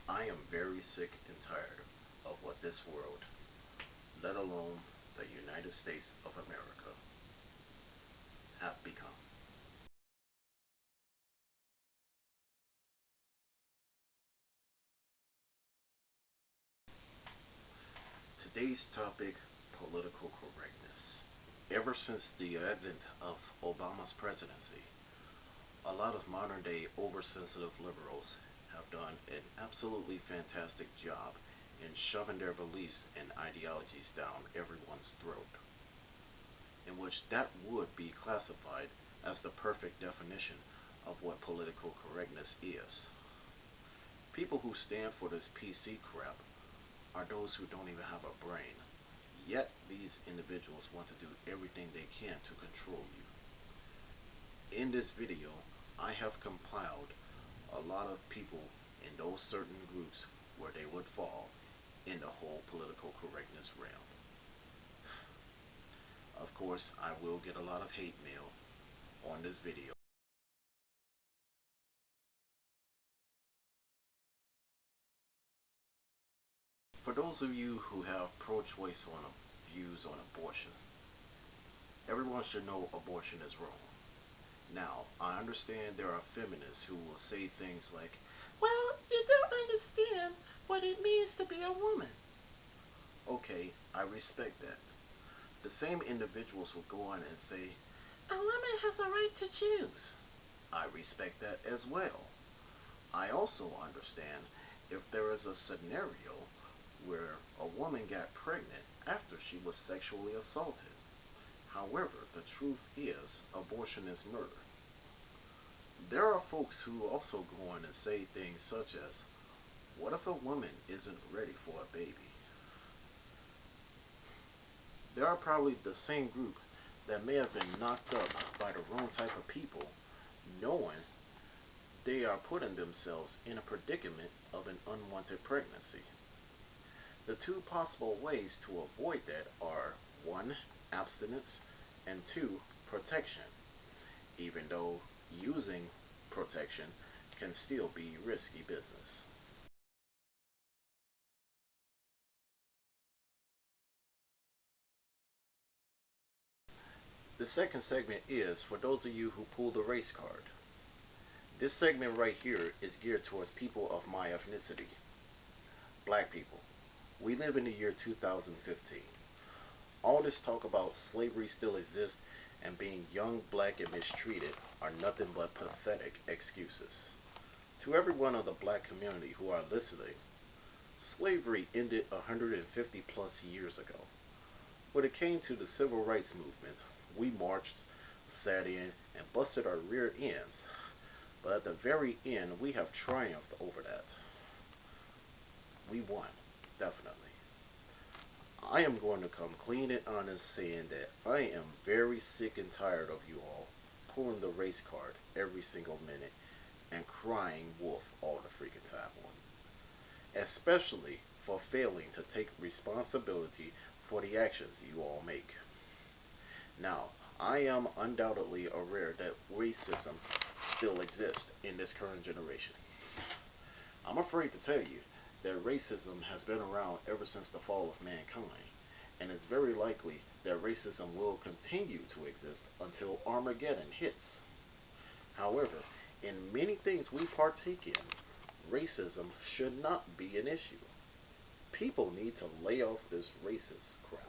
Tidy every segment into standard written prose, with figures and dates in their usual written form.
I am very sick and tired of what this world, let alone the United States of America, have become. Today's topic, political correctness. Ever since the advent of Obama's presidency, a lot of modern day oversensitive liberals have done an absolutely fantastic job in shoving their beliefs and ideologies down everyone's throat, in which that would be classified as the perfect definition of what political correctness is. People who stand for this PC crap are those who don't even have a brain. Yet these individuals want to do everything they can to control you. In this video, I have compiled a lot of people in those certain groups where they would fall in the whole political correctness realm. Of course, I will get a lot of hate mail on this video. For those of you who have pro-choice views on abortion, everyone should know abortion is wrong. Now, I understand there are feminists who will say things like, well, you don't understand what it means to be a woman. Okay, I respect that. The same individuals will go on and say, a woman has a right to choose. I respect that as well. I also understand if there is a scenario where a woman got pregnant after she was sexually assaulted. However, the truth is, abortion is murder. There are folks who also go on and say things such as, what if a woman isn't ready for a baby? There are probably the same group that may have been knocked up by the wrong type of people, knowing they are putting themselves in a predicament of an unwanted pregnancy. The two possible ways to avoid that are 1. Abstinence, and 2. Protection, even though using protection can still be risky business. The second segment is for those of you who pull the race card. This segment right here is geared towards people of my ethnicity, black people. We live in the year 2015. All this talk about slavery still exists and being young, black, and mistreated are nothing but pathetic excuses. To everyone of the black community who are listening, slavery ended 150 plus years ago. When it came to the civil rights movement, we marched, sat in, and busted our rear ends. But at the very end, we have triumphed over that. We won, definitely. I am going to come clean and honest saying that I am very sick and tired of you all pulling the race card every single minute and crying wolf all the freaking time on. Especially for failing to take responsibility for the actions you all make. Now, I am undoubtedly aware that racism still exists in this current generation. I'm afraid to tell you that racism has been around ever since the fall of mankind, and it's very likely that racism will continue to exist until Armageddon hits. However, in many things we partake in, racism should not be an issue. People need to lay off this racist crap.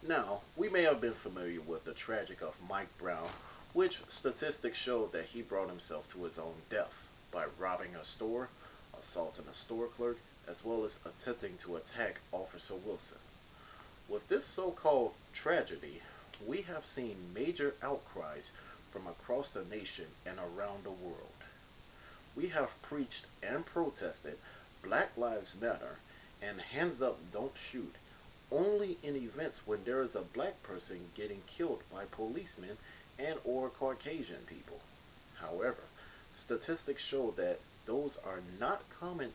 Now, we may have been familiar with the tragedy of Mike Brown, which statistics show that he brought himself to his own death by robbing a store, assaulting a store clerk, as well as attempting to attack Officer Wilson. With this so-called tragedy, we have seen major outcries from across the nation and around the world. We have preached and protested Black Lives Matter and Hands Up Don't Shoot only in events when there is a black person getting killed by policemen and or Caucasian people. However, statistics show that those are not common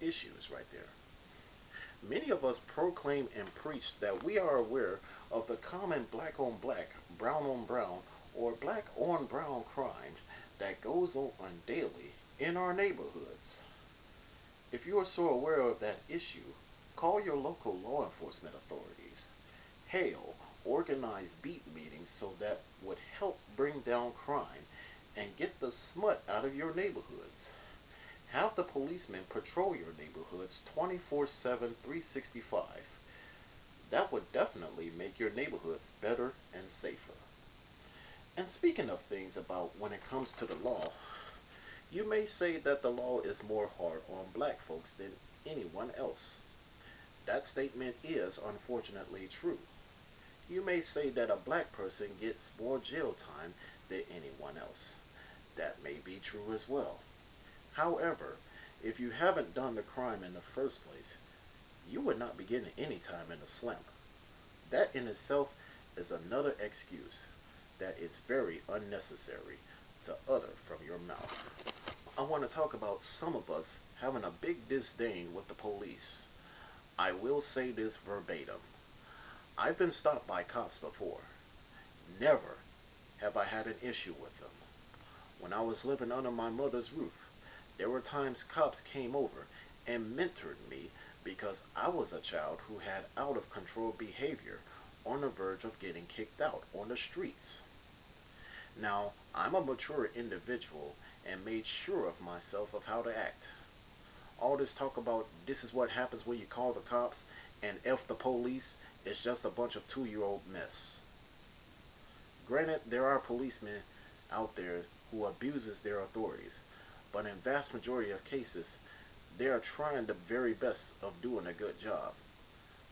issues right there. Many of us proclaim and preach that we are aware of the common black on black, brown on brown, or black on brown crime that goes on daily in our neighborhoods. If you are so aware of that issue, call your local law enforcement authorities. Hell, organize beat meetings so that would help bring down crime and get the smut out of your neighborhoods. Have the policemen patrol your neighborhoods 24/7, 365. That would definitely make your neighborhoods better and safer. And speaking of things about when it comes to the law, you may say that the law is more hard on black folks than anyone else. That statement is unfortunately true. You may say that a black person gets more jail time than anyone else. That may be true as well. However, if you haven't done the crime in the first place, you would not be getting any time in the slump. That in itself is another excuse that is very unnecessary to utter from your mouth. I want to talk about some of us having a big disdain with the police. I will say this verbatim. I've been stopped by cops before. Never have I had an issue with them. When I was living under my mother's roof, there were times cops came over and mentored me because I was a child who had out of control behavior on the verge of getting kicked out on the streets. Now, I'm a mature individual and made sure of myself of how to act. All this talk about this is what happens when you call the cops and F the police is just a bunch of 2-year-old mess. Granted, there are policemen out there who abuses their authorities, but in vast majority of cases, they are trying the very best of doing a good job.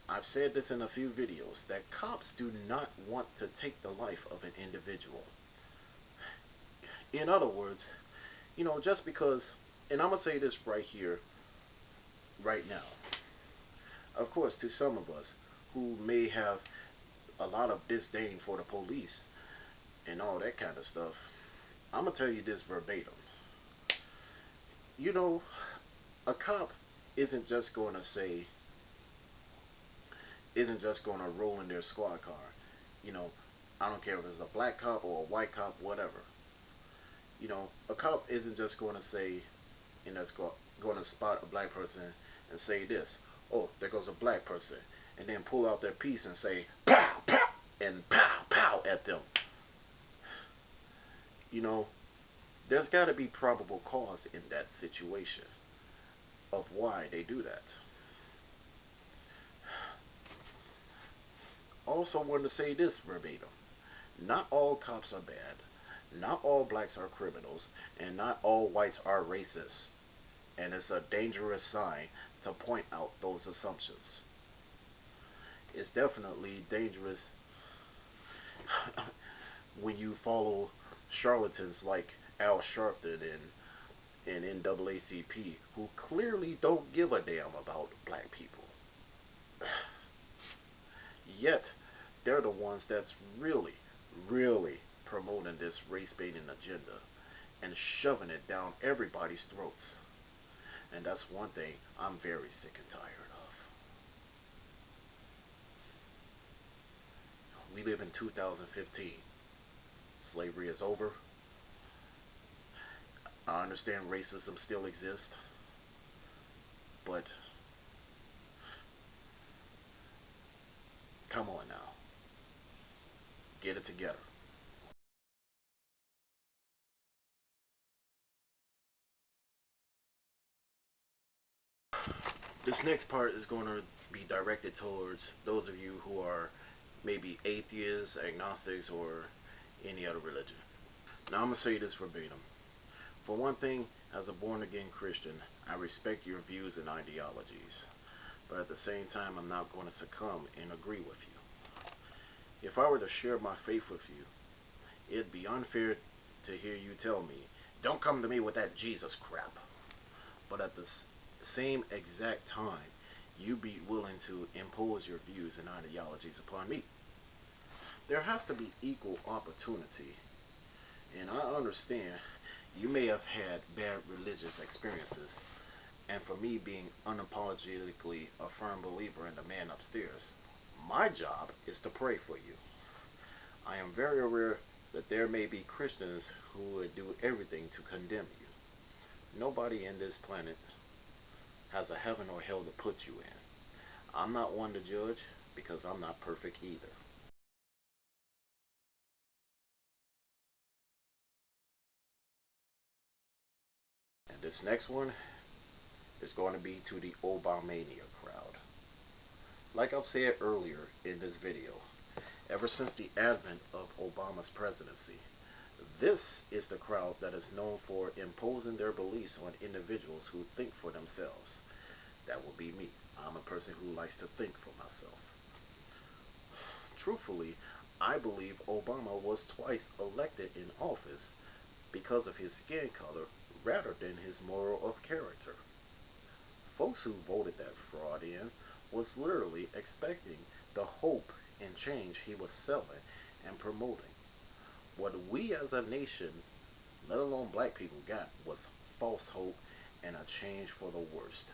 I've said this in a few videos, that cops do not want to take the life of an individual. In other words, just because, and I'm going to say this right here, right now. Of course, to some of us who may have a lot of disdain for the police and all that kind of stuff, I'm going to tell you this verbatim. A cop isn't just going to roll in their squad car. I don't care if it's a black cop or a white cop, whatever. A cop isn't just going to say, going to spot a black person and say this, oh, there goes a black person, and then pull out their piece and say, pow, pow, and pow, pow at them. There's got to be probable cause in that situation of why they do that. Also want to say this verbatim. Not all cops are bad. Not all blacks are criminals. And not all whites are racist. And it's a dangerous sign to point out those assumptions. It's definitely dangerous when you follow charlatans like Al Sharpton and NAACP who clearly don't give a damn about black people. Yet, they're the ones that's really, really promoting this race-baiting agenda and shoving it down everybody's throats. And that's one thing I'm very sick and tired of. We live in 2015. Slavery is over. I understand racism still exists, but come on now. Get it together. This next part is going to be directed towards those of you who are maybe atheists, agnostics, or any other religion. Now I'm going to say this verbatim. For one thing, as a born-again Christian, I respect your views and ideologies. But at the same time, I'm not going to succumb and agree with you. If I were to share my faith with you, it'd be unfair to hear you tell me, don't come to me with that Jesus crap. But at the same exact time, you be willing to impose your views and ideologies upon me. There has to be equal opportunity. And I understand you may have had bad religious experiences. And for me being unapologetically a firm believer in the man upstairs, my job is to pray for you. I am very aware that there may be Christians who would do everything to condemn you. Nobody in this planet has a heaven or hell to put you in. I'm not one to judge because I'm not perfect either. And this next one is going to be to the Ball Mania crowd. Like I've said earlier in this video, ever since the advent of Obama's presidency, this is the crowd that is known for imposing their beliefs on individuals who think for themselves. That will be me. I'm a person who likes to think for myself. Truthfully, I believe Obama was twice elected in office because of his skin color rather than his moral of character. Folks who voted that fraud in was literally expecting the hope and change he was selling and promoting. What we as a nation, let alone black people, got was false hope and a change for the worst.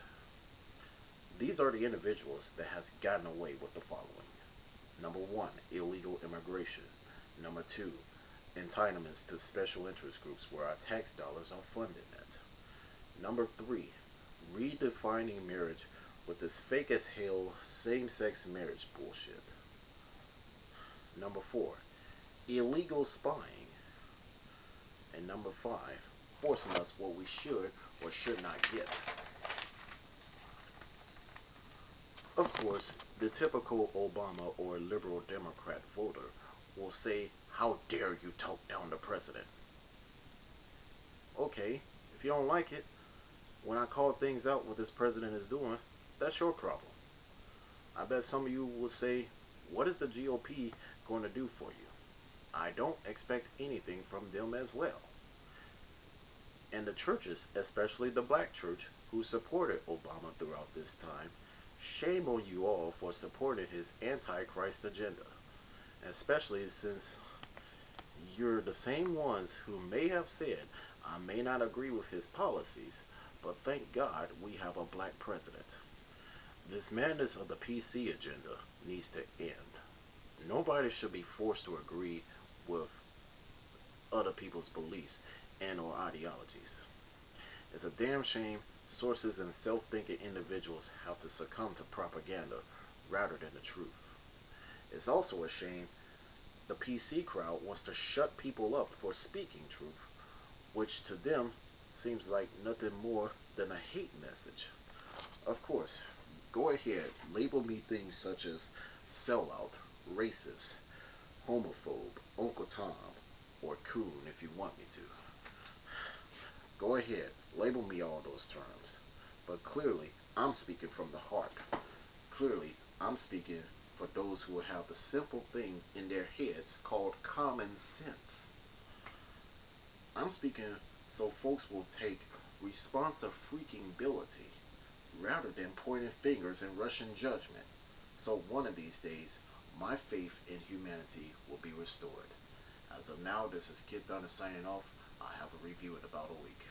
These are the individuals that has gotten away with the following. Number one, illegal immigration. Number two, entitlements to special interest groups where our tax dollars are funding it. Number three, redefining marriage with this fake as hell same-sex marriage bullshit. Number four, illegal spying. And number five, forcing us what we should or should not get. Of course, the typical Obama or liberal Democrat voter will say, "How dare you talk down the president?" Okay, if you don't like it, when I call things out what this president is doing, that's your problem. I bet some of you will say, "What is the GOP going to do for you?" I don't expect anything from them as well. And the churches, especially the black church who supported Obama throughout this time, shame on you all for supporting his anti-Christ agenda, especially since you're the same ones who may have said, "I may not agree with his policies, but thank God we have a black president." This madness of the PC agenda needs to end. Nobody should be forced to agree with other people's beliefs and or ideologies. It's a damn shame sources and self-thinking individuals have to succumb to propaganda rather than the truth. It's also a shame the PC crowd wants to shut people up for speaking truth, which to them seems like nothing more than a hate message. Of course, go ahead, label me things such as sellout, racist, homophobe, Uncle Tom, or coon if you want me to. Go ahead, label me all those terms. But clearly, I'm speaking from the heart. Clearly, I'm speaking for those who have the simple thing in their heads called common sense. I'm speaking so folks will take responsive freaking ability rather than pointing fingers and rushing judgment. So one of these days, my faith in humanity will be restored. As of now, this is kidThunder signing off. I'll have a review in about a week.